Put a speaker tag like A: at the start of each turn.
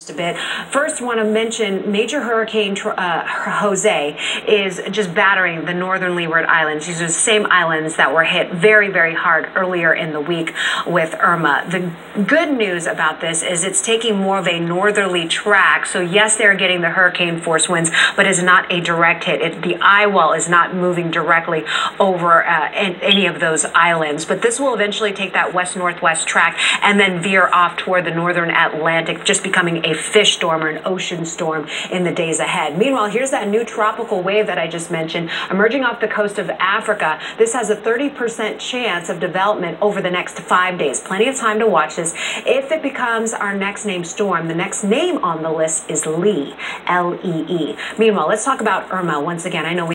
A: A bit. First, want to mention Major Hurricane Jose is just battering the northern Leeward Islands. These are the same islands that were hit very, very hard earlier in the week with Irma. The good news about this is it's taking more of a northerly track. So yes, they're getting the hurricane force winds, but it's not a direct hit. The eye wall is not moving directly over any of those islands. But this will eventually take that west-northwest track and then veer off toward the northern Atlantic, just becoming a fish storm or an ocean storm in the days ahead. Meanwhile, here's that new tropical wave that I just mentioned emerging off the coast of Africa. This has a 30% chance of development over the next 5 days. Plenty of time to watch this. If it becomes our next named storm, the next name on the list is Lee, L-E-E. Meanwhile, let's talk about Irma once again. I know